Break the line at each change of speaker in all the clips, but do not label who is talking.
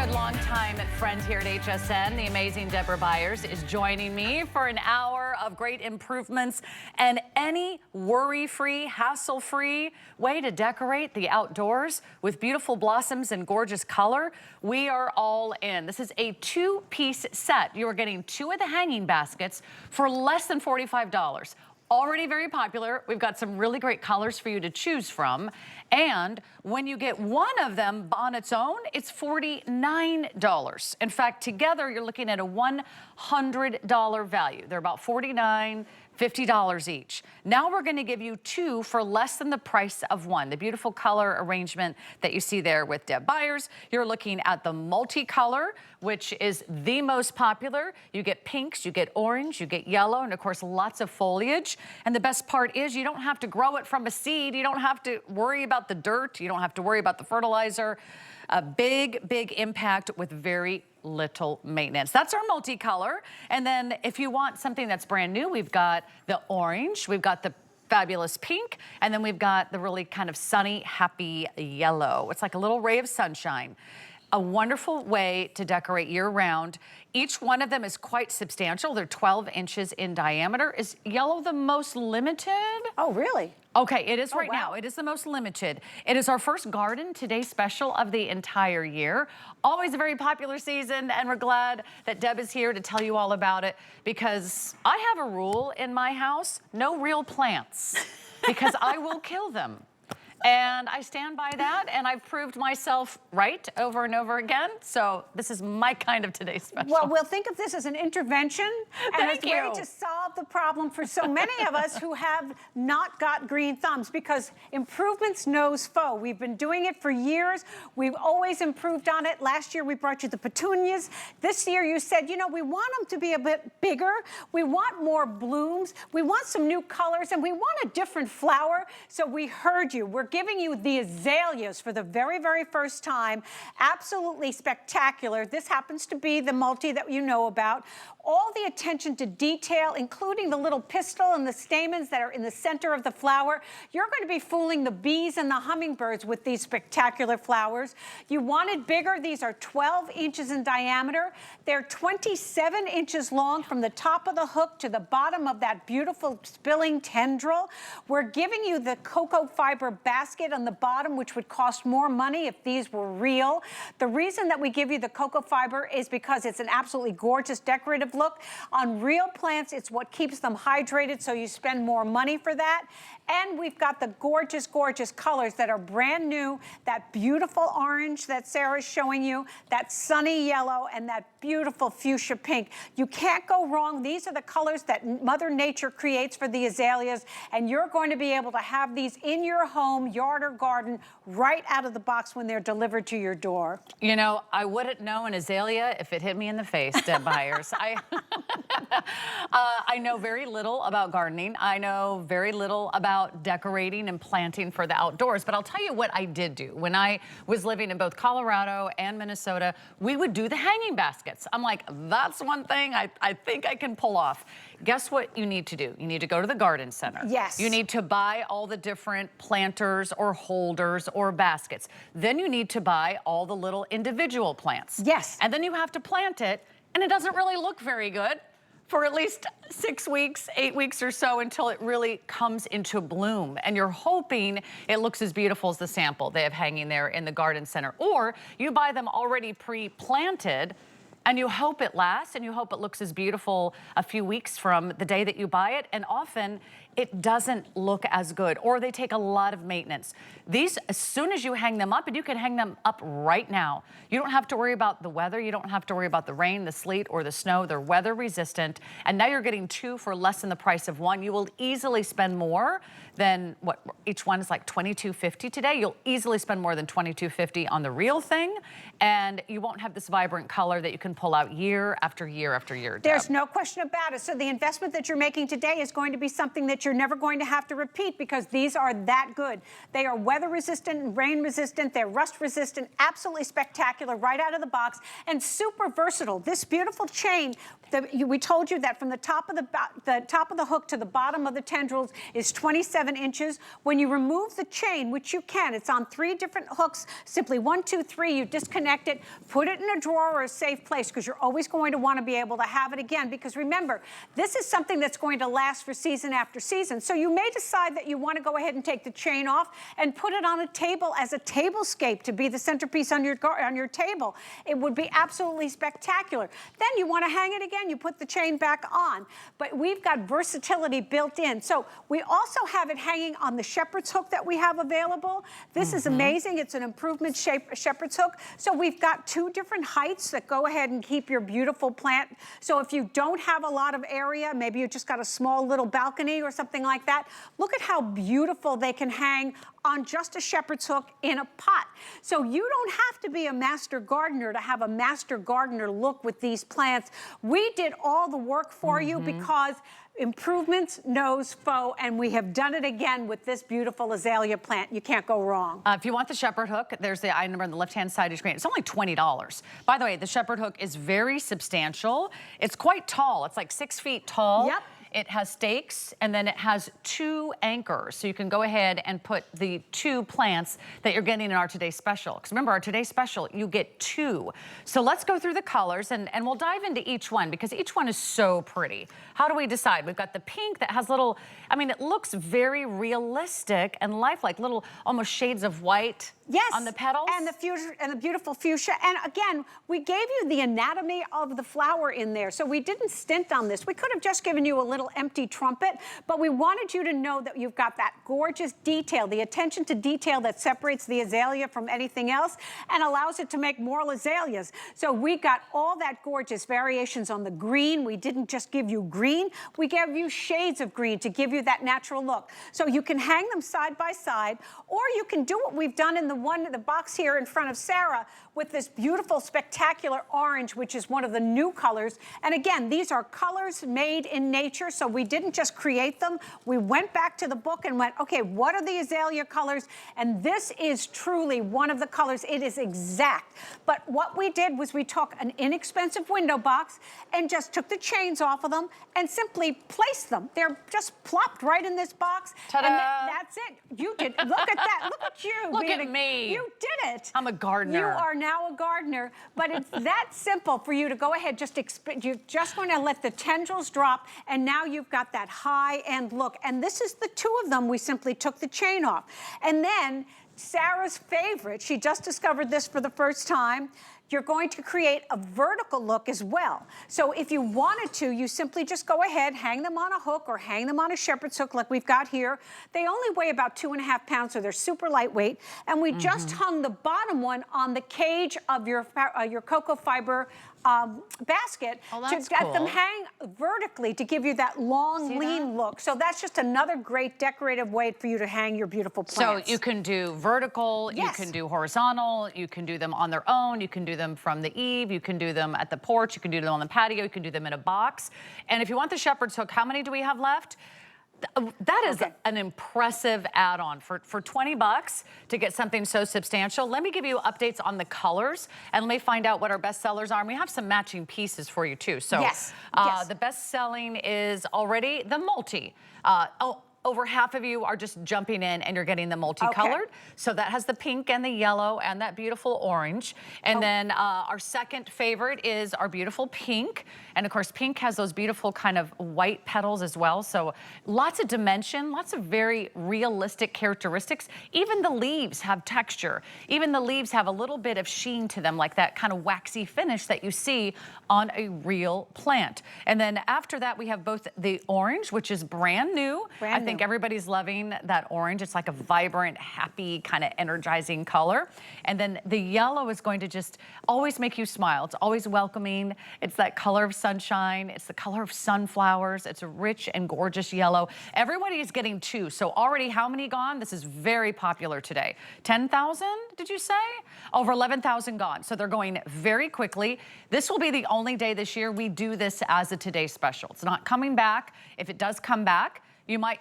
good longtime friend here at HSN, the amazing Deborah Byers, is joining me for an hour of great improvements and any worry-free, hassle-free way to decorate the outdoors with beautiful blossoms and gorgeous color. We are all in. This is a two-piece set. You are getting two of the hanging baskets for less than $45. Already very popular. We've got some really great colors for you to choose from. And when you get one of them on its own, it's $49. In fact, together, you're looking at a $100 value. They're about $49, $50 each. Now we're gonna give you two for less than the price of one. The beautiful color arrangement that you see there with Deb Byers. You're looking at the multicolor, which is the most popular. You get pinks, you get orange, you get yellow, and of course, lots of foliage. And the best part is you don't have to grow it from a seed. You don't have to worry about the dirt. You don't have to worry about the fertilizer. A big, big impact with very little maintenance. That's our multicolor. And then if you want something that's brand new, we've got the orange, we've got the fabulous pink, and then we've got the really kind of sunny, happy yellow. It's like a little ray of sunshine. A wonderful way to decorate year-round. Each one of them is quite substantial. They're 12 inches in diameter. Is yellow the most limited?
Oh, really?
Okay, it is right now. It is the most limited. It is our first Garden Today special of the entire year. Always a very popular season, and we're glad that Deb is here to tell you all about it, because I have a rule in my house: no real plants, because I will kill them. And I stand by that, and I've proved myself right over and over again. So this is my kind of Today special.
Well, we'll think of this as an intervention and a way to solve the problem for so many of us who have not got green thumbs, because improvements knows foe. We've been doing it for years. We've always improved on it. Last year, we brought you the petunias. This year, you said, you know, we want them to be a bit bigger. We want more blooms. We want some new colors, and we want a different flower. So we heard you. We're giving you the azaleas for the very, very first time. Absolutely spectacular. This happens to be the multi that you know about. All the attention to detail, including the little pistil and the stamens that are in the center of the flower. You're going to be fooling the bees and the hummingbirds with these spectacular flowers. You wanted bigger. These are 12 inches in diameter. They're 27 inches long from the top of the hook to the bottom of that beautiful spilling tendril. We're giving you the cocoa fiber basket on the bottom, which would cost more money if these were real. The reason that we give you the cocoa fiber is because it's an absolutely gorgeous decorative look. On real plants, it's what keeps them hydrated, so you spend more money for that. And we've got the gorgeous, gorgeous colors that are brand new, that beautiful orange that Sarah's showing you, that sunny yellow, and that beautiful fuchsia pink. You can't go wrong. These are the colors that Mother Nature creates for the azaleas, and you're going to be able to have these in your home, yard, or garden right out of the box when they're delivered to your door.
You know, I wouldn't know an azalea if it hit me in the face, Deb Byers. I know very little about gardening. I know very little about decorating and planting for the outdoors, but I'll tell you what I did do. When I was living in both Colorado and Minnesota, we would do the hanging baskets. I'm like, that's one thing I think I can pull off. Guess what you need to do? You need to go to the garden center.
Yes.
You need to buy all the different planters or holders or baskets. Then you need to buy all the little individual plants.
Yes.
And then you have to plant it, and it doesn't really look very good for at least 6 weeks, 8 weeks or so, until it really comes into bloom. And you're hoping it looks as beautiful as the sample they have hanging there in the garden center. Or you buy them already pre-planted, and you hope it lasts, and you hope it looks as beautiful a few weeks from the day that you buy it. And often it doesn't look as good, or they take a lot of maintenance. These, as soon as you hang them up, and you can hang them up right now, you don't have to worry about the weather. You don't have to worry about the rain, the sleet, or the snow. They're weather resistant. And now you're getting two for less than the price of one. You will easily spend more than what each one is, like $22.50 today. You'll easily spend more than $22.50 on the real thing. And you won't have this vibrant color that you can pull out year after year after year.
There's no question about it. So the investment that you're making today is going to be something that you're never going to have to repeat because these are that good. They are weather resistant, rain resistant, they're rust resistant, absolutely spectacular right out of the box, and super versatile. This beautiful chain, we told you that from the top of the hook to the bottom of the tendrils is 27 inches. When you remove the chain, which you can, it's on 3 different hooks, simply 1, 2, 3, you disconnect it, put it in a drawer or a safe place because you're always going to want to be able to have it again, because remember, this is something that's going to last for season after season. So you may decide that you want to go ahead and take the chain off and put it on a table as a tablescape to be the centerpiece on your table. It would be absolutely spectacular. Then you want to hang it again, you put the chain back on. But we've got versatility built in. So we also have it hanging on the shepherd's hook that we have available. This is amazing. It's an improvement shepherd's hook. So we've got 2 different heights that go ahead and keep your beautiful plant. So if you don't have a lot of area, maybe you just got a small little balcony or something like that, look at how beautiful they can hang on just a shepherd's hook in a pot. So you don't have to be a master gardener to have a master gardener look with these plants. We did all the work for you because Improvements knows Faux, and we have done it again with this beautiful azalea plant. You can't go wrong.
If you want the shepherd hook, there's the item number on the left-hand side of your screen. It's only $20. By the way, the shepherd hook is very substantial. It's quite tall. It's like 6 feet tall.
Yep.
It has stakes, and then it has 2 anchors. So you can go ahead and put the 2 plants that you're getting in our Today Special. Because remember, our Today Special, you get 2. So let's go through the colors, and we'll dive into each one because each one is so pretty. How do we decide? We've got the pink that has little, I mean, it looks very realistic and lifelike, little almost shades of white.
Yes,
on the petals.
And the beautiful fuchsia. And again, we gave you the anatomy of the flower in there, so we didn't stint on this. We could have just given you a little empty trumpet, but we wanted you to know that you've got that gorgeous detail, the attention to detail that separates the azalea from anything else and allows it to make more azaleas. So we got all that gorgeous variations on the green. We didn't just give you green, we gave you shades of green to give you that natural look. So you can hang them side by side, or you can do what we've done in the box here in front of Sarah with this beautiful, spectacular orange, which is one of the new colors. And again, these are colors made in nature, so we didn't just create them. We went back to the book and went, okay, what are the azalea colors? And this is truly one of the colors. It is exact. But what we did was we took an inexpensive window box and just took the chains off of them and simply placed them. They're just plopped right in this box.
Ta-da!
And that's it. You did. Look at that. Look at you.
Look at me.
You did it.
I'm a gardener.
You are now a gardener, but it's that simple for you to go ahead, you're just going to let the tendrils drop, and now you've got that high-end look. And this is the 2 of them. We simply took the chain off. And then Sarah's favorite, she just discovered this for the first time, you're going to create a vertical look as well. So if you wanted to, you simply just go ahead, hang them on a hook or hang them on a shepherd's hook like we've got here. They only weigh about 2.5 pounds, so they're super lightweight. And we just hung the bottom one on the cage of your cocoa fiber basket to get them hang vertically to give you that long, lean look. So that's just another great decorative way for you to hang your beautiful plants.
So you can do vertical, you can do horizontal, you can do them on their own, you can do them from the eave, you can do them at the porch, you can do them on the patio, you can do them in a box. And if you want the shepherd's hook, how many do we have left? That is an impressive add-on for 20 bucks to get something so substantial. Let me give you updates on the colors, and let me find out what our best sellers are. And we have some matching pieces for you too. So the best selling is already the multi. Over half of you are just jumping in and you're getting the multicolored. So that has the pink and the yellow and that beautiful orange. And then our second favorite is our beautiful pink. And of course, pink has those beautiful kind of white petals as well. So lots of dimension, lots of very realistic characteristics. Even the leaves have texture. Even the leaves have a little bit of sheen to them, like that kind of waxy finish that you see on a real plant. And then after that, we have both the orange, which is brand new. I think everybody's loving that orange. It's like a vibrant, happy, kind of energizing color. And then the yellow is going to just always make you smile. It's always welcoming. It's that color of sunshine. It's the color of sunflowers. It's a rich and gorgeous yellow. Everybody is getting 2. So already how many gone? This is very popular today. 10,000, did you say? Over 11,000 gone. So they're going very quickly. This will be the only day this year we do this as a Today Special. It's not coming back. If it does come back, you might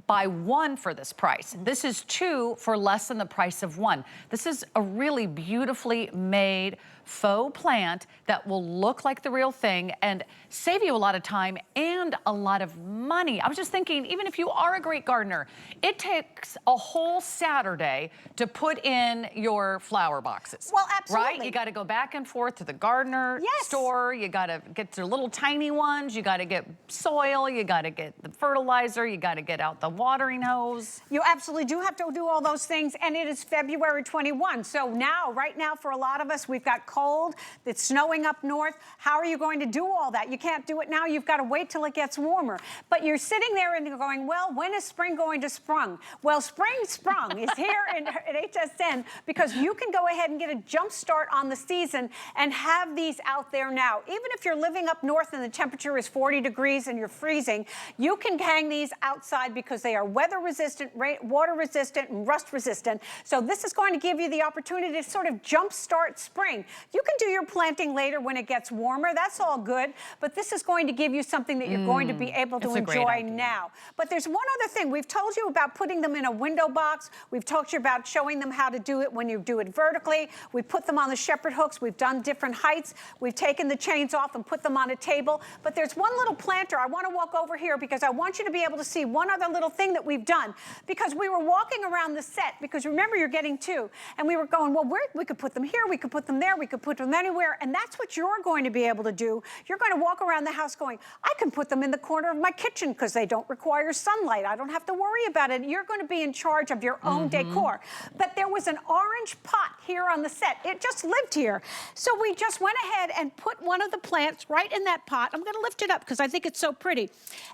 buy one for this price. This is two for less than the price of one. This is a really beautifully made faux plant that will look like the real thing and save you a lot of time and a lot of money. I was just thinking, even if you are a great gardener, it takes a whole Saturday to put in your flower boxes.
Well, absolutely.
Right? You got to go back and forth to the gardener store. You got to get the little tiny ones. You got to get soil. You got to get the fertilizer. You got to get out the watering hose.
You absolutely do have to do all those things, and it is February 21. So now, right now, for a lot of us, we've got cold, it's snowing up north. How are you going to do all that? You can't do it now. You've got to wait till it gets warmer. But you're sitting there and you're going, well, when is spring going to sprung? Well, spring sprung is here at HSN because you can go ahead and get a jump start on the season and have these out there now. Even if you're living up north and the temperature is 40 degrees and you're freezing, you can hang these outside because they are weather resistant, water resistant, and rust resistant. So this is going to give you the opportunity to sort of jump start spring. You can do your planting later when it gets warmer. That's all good. But this is going to give you something that you're going to be able to enjoy now. But there's one other thing. We've told you about putting them in a window box. We've told you about showing them how to do it when you do it vertically. We put them on the shepherd hooks. We've done different heights. We've taken the chains off and put them on a table. But there's one little planter. I want to walk over here because I want you to be able to see one other little thing that we've done. Because we were walking around the set, because remember, you're getting two. And we were going, well, we could put them here. We could put them there. We could put them anywhere. And that's what you're going to be able to do. You're going to walk around the house going, I can put them in the corner of my kitchen because they don't require sunlight. I don't have to worry about it. You're going to be in charge of your own decor. But there was an orange pot here on the set. It just lived here. So we just went ahead and put one of the plants right in that pot. I'm going to lift it up because I think it's so pretty.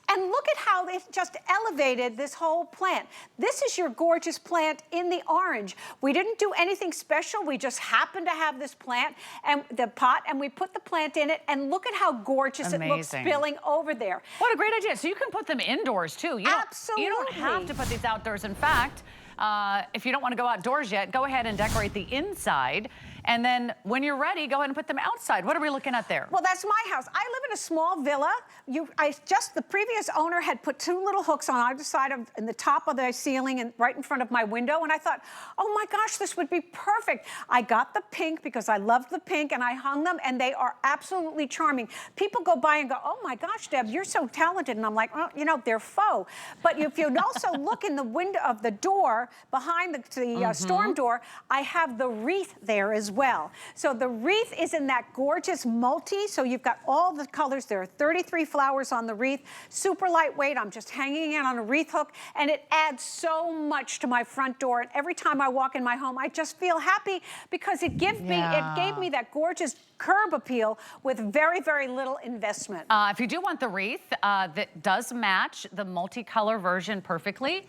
And look at how it just elevated this whole plant. This is your gorgeous plant in the orange. We didn't do anything special. We just happened to have this plant and the pot, and we put the plant in it, and look at how gorgeous it looks spilling over there.
What a great idea. So you can put them indoors too.
Absolutely.
You don't have to put these outdoors. In fact, if you don't want to go outdoors yet, go ahead and decorate the inside. And then when you're ready, go ahead and put them outside. What are we looking at there?
Well, that's my house. I live in a small villa. The previous owner had put two little hooks on either side of, in the top of the ceiling and right in front of my window. And I thought, oh my gosh, this would be perfect. I got the pink because I loved the pink, and I hung them, and they are absolutely charming. People go by and go, oh my gosh, Deb, you're so talented. And I'm like, well, you know, they're faux. But if you'd also look in the window of the door, behind the storm door, I have the wreath there as well. So the wreath is in that gorgeous multi, so you've got all the colors. There are 33 flowers on the wreath, super lightweight. I'm just hanging it on a wreath hook, and it adds so much to my front door. And every time I walk in my home, I just feel happy because it gave me that gorgeous curb appeal with very, very little investment.
If you do want the wreath that does match the multicolor version perfectly,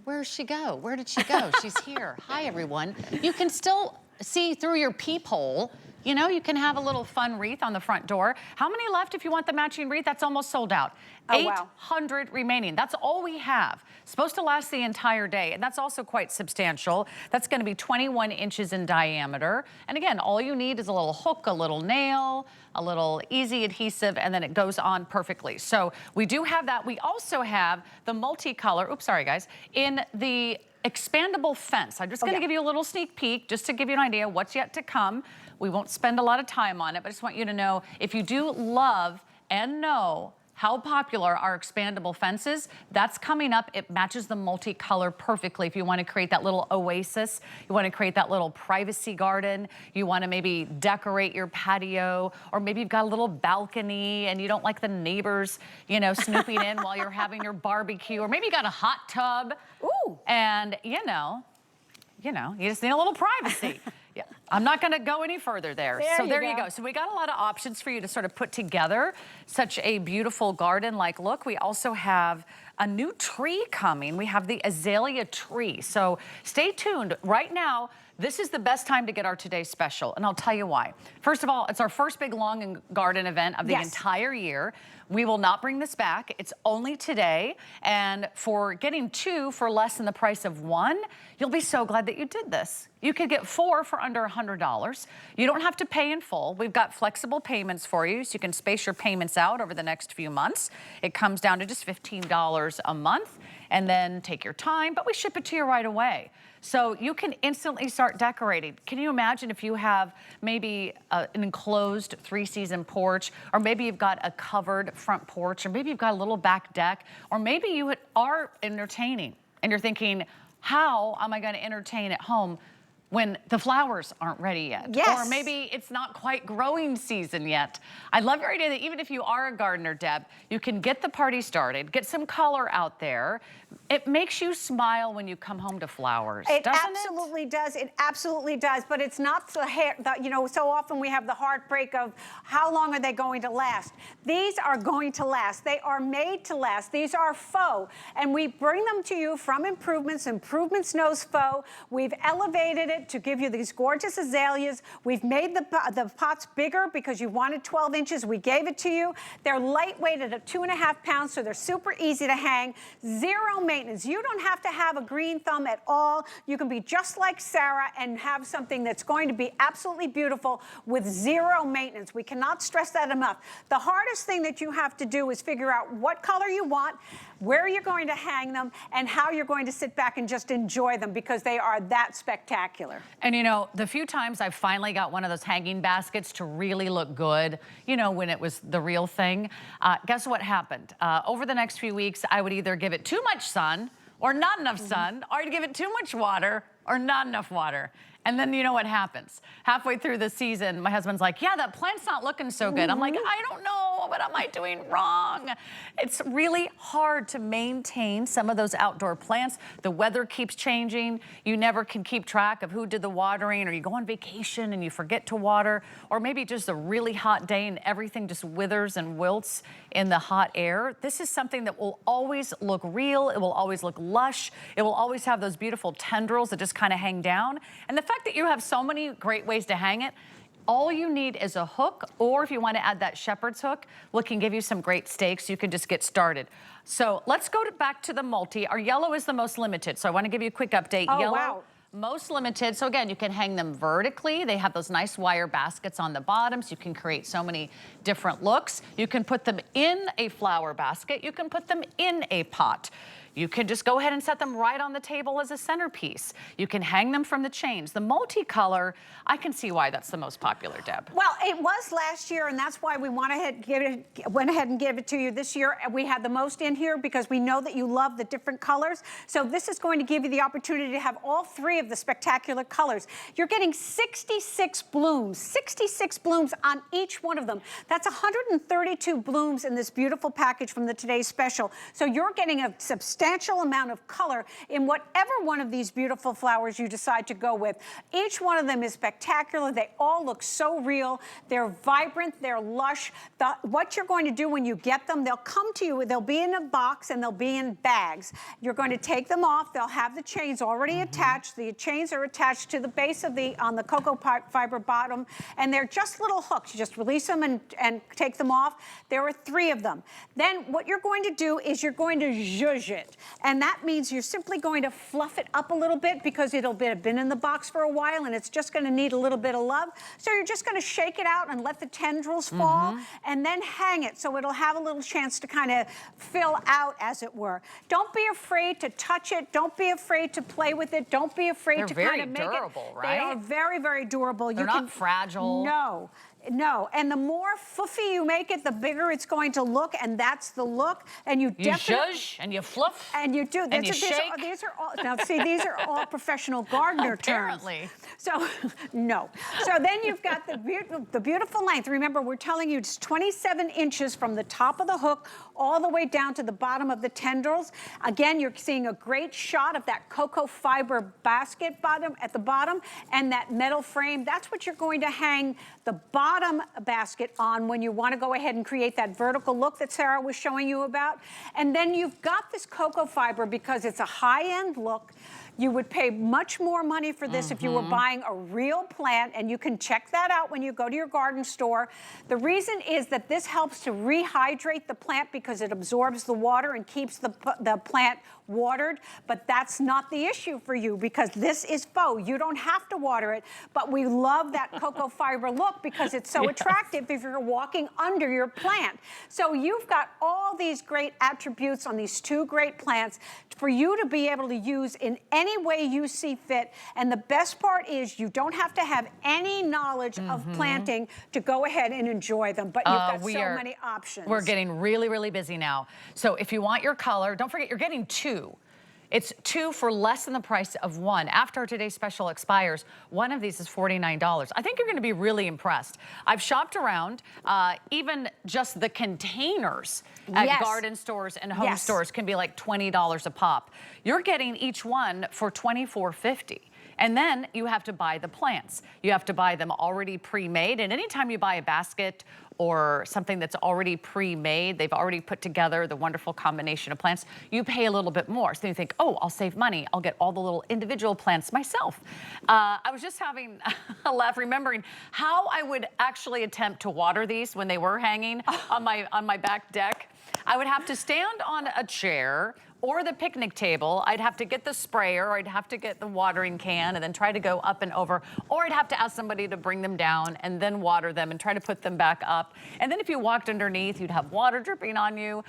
where did she go? Where did she go? She's here. Hi, everyone. You can still see through your peephole. You know, you can have a little fun wreath on the front door. How many left if you want the matching wreath? That's almost sold out.
Oh, wow.
800 remaining. That's all we have. Supposed to last the entire day, and that's also quite substantial. That's going to be 21 inches in diameter. And again, all you need is a little hook, a little nail, a little easy adhesive, and then it goes on perfectly. So we do have that. We also have the multicolor, oops, sorry guys, in the expandable fence. I'm just going to give you a little sneak peek just to give you an idea what's yet to come. We won't spend a lot of time on it, but I just want you to know, if you do love and know how popular are expandable fences, that's coming up. It matches the multicolor perfectly. If you want to create that little oasis, you want to create that little privacy garden, you want to maybe decorate your patio, or maybe you've got a little balcony and you don't like the neighbors, you know, snooping in while you're having your barbecue, or maybe you got a hot tub.
Ooh.
And you know, you just need a little privacy. Yeah, I'm not going to go any further there. There you go. So we got a lot of options for you to sort of put together such a beautiful garden-like look. We also have a new tree coming. We have the azalea tree. So stay tuned. Right now, this is the best time to get our Today Special, and I'll tell you why. First of all, it's our first big lawn and garden event of the entire year. We will not bring this back. It's only today, and for getting two for less than the price of one, you'll be so glad that you did this. You could get four for under $100. You don't have to pay in full. We've got flexible payments for you, so you can space your payments out over the next few months. It comes down to just $15 a month. and then take your time, but we ship it to you right away. So you can instantly start decorating. Can you imagine if you have maybe an enclosed 3-season porch, or maybe you've got a covered front porch, or maybe you've got a little back deck, or maybe you are entertaining and you're thinking, how am I going to entertain at home when the flowers aren't ready yet?
Yes.
Or maybe it's not quite growing season yet. I love your idea that even if you are a gardener, Deb, you can get the party started, get some color out there. It makes you smile when you come home to flowers, doesn't it?
It absolutely does. It absolutely does. But it's not you know, so often we have the heartbreak of how long are they going to last? These are going to last. They are made to last. These are faux. And we bring them to you from Improvements. Improvements knows faux. We've elevated it to give you these gorgeous azaleas. We've made the pots bigger because you wanted 12 inches. We gave it to you. They're lightweight at 2.5 pounds, so they're super easy to hang. Zero maintenance. You don't have to have a green thumb at all. You can be just like Sarah and have something that's going to be absolutely beautiful with zero maintenance. We cannot stress that enough. The hardest thing that you have to do is figure out what color you want, where you're going to hang them, and how you're going to sit back and just enjoy them, because they are that spectacular.
And you know, the few times I've finally got one of those hanging baskets to really look good, you know, when it was the real thing, guess what happened? Over the next few weeks, I would either give it too much sun or not enough sun, or I'd give it too much water or not enough water. And then you know what happens? Halfway through the season, my husband's like, yeah, that plant's not looking so good. I'm like, I don't know, what am I doing wrong? It's really hard to maintain some of those outdoor plants. The weather keeps changing. You never can keep track of who did the watering, or you go on vacation and you forget to water, or maybe just a really hot day and everything just withers and wilts in the hot air. This is something that will always look real. It will always look lush. It will always have those beautiful tendrils that just kind of hang down. And the fact that you have so many great ways to hang it, all you need is a hook, or if you want to add that shepherd's hook, we can give you some great stakes. You can just get started. So let's go back to the multi. Our yellow is the most limited, so I want to give you a quick update.
Oh,
yellow,
wow.
most limited. So again, you can hang them vertically. They have those nice wire baskets on the bottom, so you can create so many different looks. You can put them in a flower basket. You can put them in a pot. You can just go ahead and set them right on the table as a centerpiece. You can hang them from the chains. The multicolor, I can see why that's the most popular, Deb.
Well, it was last year, and that's why we went ahead and gave it to you this year. We had the most in here because we know that you love the different colors. So this is going to give you the opportunity to have all three of the spectacular colors. You're getting 66 blooms on each one of them. That's 132 blooms in this beautiful package from the Today's Special. So you're getting a substantial amount of color in whatever one of these beautiful flowers you decide to go with. Each one of them is spectacular. They all look so real. They're vibrant. They're lush. What you're going to do when you get them, they'll come to you. They'll be in a box and they'll be in bags. You're going to take them off. They'll have the chains already attached. The chains are attached to the base of on the cocoa fiber bottom, and they're just little hooks. You just release them and take them off. There are 3 of them. Then what you're going to do is you're going to zhuzh it. And that means you're simply going to fluff it up a little bit because it'll have been in the box for a while and it's just going to need a little bit of love. So you're just going to shake it out and let the tendrils fall and then hang it so it'll have a little chance to kind of fill out, as it were. Don't be afraid to touch it. Don't be afraid to play with it. Don't be afraid to kind of make it.
They're very durable, right?
They are very, very durable.
They're not fragile.
No. No, and the more foofy you make it, the bigger it's going to look, and that's the look. And you definitely
zhuzh and you fluff
and you do.
And you
These
shake.
are all now. See, these are all professional gardener
Apparently.
terms. So no. So then you've got the beautiful length. Remember, we're telling you it's 27 inches from the top of the hook all the way down to the bottom of the tendrils. Again, you're seeing a great shot of that cocoa fiber basket at the bottom and that metal frame. That's what you're going to hang the bottom basket on when you want to go ahead and create that vertical look that Sarah was showing you about. And then you've got this cocoa fiber because it's a high-end look. You would pay much more money for this if you were buying a real plant, and you can check that out when you go to your garden store. The reason is that this helps to rehydrate the plant because it absorbs the water and keeps the plant watered, but that's not the issue for you because this is faux. You don't have to water it, but we love that cocoa fiber look because it's so attractive if you're walking under your plant. So you've got all these great attributes on these two great plants for you to be able to use in any way you see fit. And the best part is you don't have to have any knowledge of planting to go ahead and enjoy them, but you've got so many options.
We're getting really, really busy now. So if you want your color, don't forget you're getting two. It's two for less than the price of one. After today's special expires, one of these is $49. I think you're going to be really impressed. I've shopped around, even just the containers at garden stores and home stores can be like $20 a pop. You're getting each one for $24.50. And then you have to buy the plants. You have to buy them already pre-made. And anytime you buy a basket or something that's already pre-made, they've already put together the wonderful combination of plants, you pay a little bit more. So you think, oh, I'll save money. I'll get all the little individual plants myself. I was just having a laugh remembering how I would actually attempt to water these when they were hanging on my back deck. I would have to stand on a chair or the picnic table. I'd have to get the sprayer, or I'd have to get the watering can and then try to go up and over, or I'd have to ask somebody to bring them down and then water them and try to put them back up. And then if you walked underneath, you'd have water dripping on you.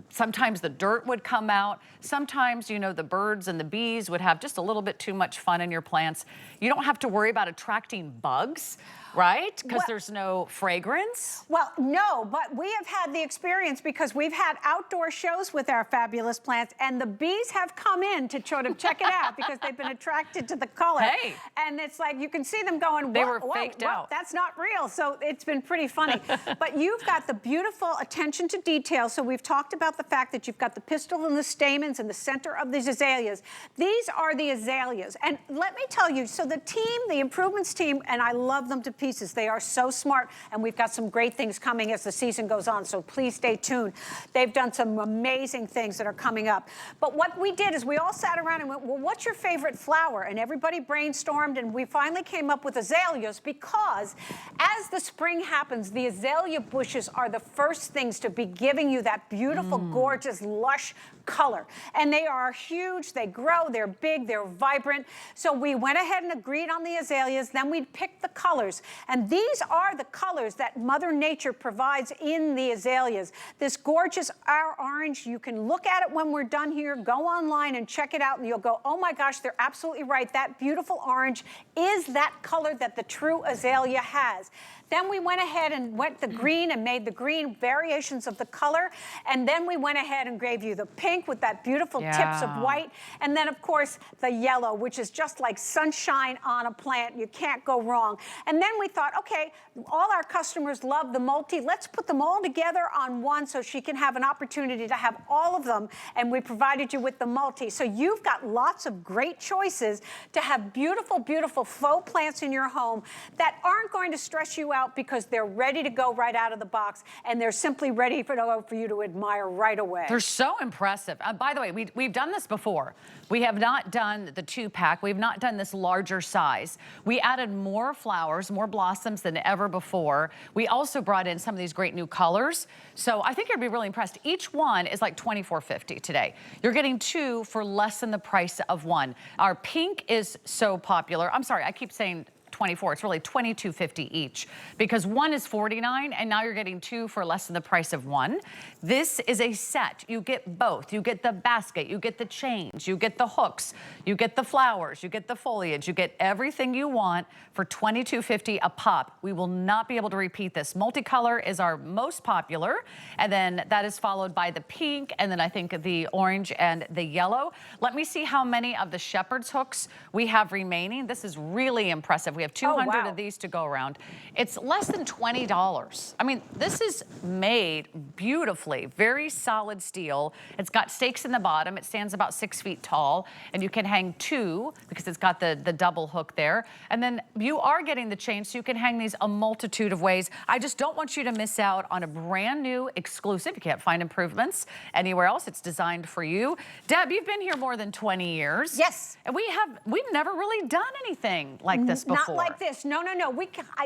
Sometimes the dirt would come out. Sometimes, you know, the birds and the bees would have just a little bit too much fun in your plants. You don't have to worry about attracting bugs, right? Because there's no fragrance.
Well, no, but we have had the experience because we've had outdoor shows with our fabulous plants, and the bees have come in to sort of check it out because they've been attracted to the color.
Hey.
And it's like you can see them going,
they were faked out.
That's not real. So it's been pretty funny. But you've got the beautiful attention to detail. So we've talked about the fact that you've got the pistil and the stamens in the center of these azaleas. These are the azaleas. And let me tell you, so the team, the improvements team, and I love them to pieces. They are so smart, and we've got some great things coming as the season goes on, so please stay tuned. They've done some amazing things that are coming up. But what we did is we all sat around and went, well, what's your favorite flower? And everybody brainstormed, and we finally came up with azaleas because as the spring happens, the azalea bushes are the first things to be giving you that beautiful, gorgeous, lush color. And they are huge, they grow, they're big, they're vibrant. So we went ahead and agreed on the azaleas, then we picked the colors. And these are the colors that Mother Nature provides in the azaleas. This gorgeous orange, you can look at it when we're done here, go online and check it out, and you'll go, oh my gosh, they're absolutely right. That beautiful orange is that color that the true azalea has. Then we went ahead and went the green and made the green variations of the color. And then we went ahead and gave you the pink with that beautiful tips of white. And then, of course, the yellow, which is just like sunshine on a plant. You can't go wrong. And then we thought, okay, all our customers love the multi. Let's put them all together on one so she can have an opportunity to have all of them. And we provided you with the multi. So you've got lots of great choices to have beautiful, beautiful faux plants in your home that aren't going to stress you out because they're ready to go right out of the box, and they're simply ready for you to admire right away.
They're so impressive. By the way, we've done this before. We have not done the 2-pack. We've not done this larger size. We added more flowers, more blossoms than ever before. We also brought in some of these great new colors. So I think you'll be really impressed. Each one is like $24.50 today. You're getting two for less than the price of one. Our pink is so popular. I'm sorry, I keep saying 24. It's really $22.50 each because one is $49 and now you're getting two for less than the price of one. This is a set. You get both. You get the basket, you get the chains, you get the hooks, you get the flowers, you get the foliage, you get everything you want for $22.50 a pop. We will not be able to repeat this. Multicolor is our most popular, and then that is followed by the pink, and then I think the orange and the yellow. Let me see how many of the shepherd's hooks we have remaining. This is really impressive. We have have 200
wow.
of these to go around. It's less than $20. I mean, this is made beautifully, very solid steel. It's got stakes in the bottom. It stands about 6 feet tall, and you can hang 2 because it's got the double hook there. And then you are getting the chain, so you can hang these a multitude of ways. I just don't want you to miss out on a brand new exclusive. You can't find improvements anywhere else. It's designed for you. Deb, you've been here more than 20 years.
Yes.
And we've never really done anything like this before.
Not like this. No, no, no.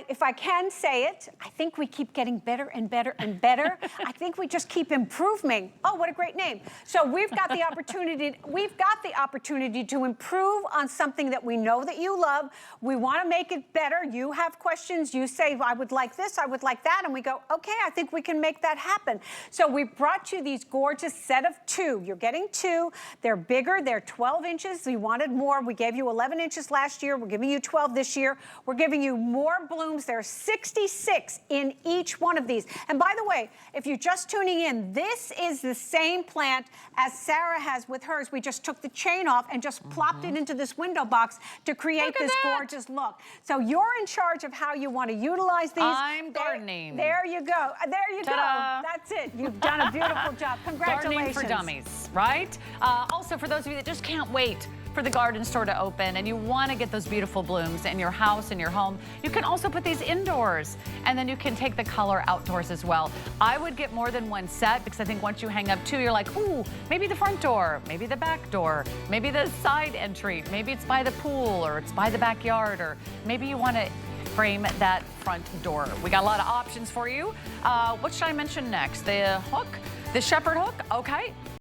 If I can say it, I think we keep getting better and better and better. I think we just keep improving. Oh, what a great name. So we've got the opportunity to improve on something that we know that you love. We want to make it better. You have questions. You say, I would like this, I would like that. And we go, okay, I think we can make that happen. So we brought you these gorgeous set of 2. You're getting 2. They're bigger. They're 12 inches. You wanted more. We gave you 11 inches last year. We're giving you 12 this year. We're giving you more blooms. There are 66 in each one of these. And by the way, if you're just tuning in, this is the same plant as Sarah has with hers. We just took the chain off and just plopped it into this window box to create this gorgeous look. So you're in charge of how you want to utilize these.
I'm gardening.
There you go. There you go. That's it. You've done a beautiful job. Congratulations.
Gardening for dummies, right? Also, for those of you that just can't wait for the garden store to open and you want to get those beautiful blooms in your house, in your home, you can also put these indoors, and then you can take the color outdoors as well. I would get more than one set because I think once you hang up 2, you're like, ooh, maybe the front door, maybe the back door, maybe the side entry, maybe it's by the pool or it's by the backyard, or maybe you want to frame that front door. We got a lot of options for you. What should I mention next? The hook, the shepherd hook, okay.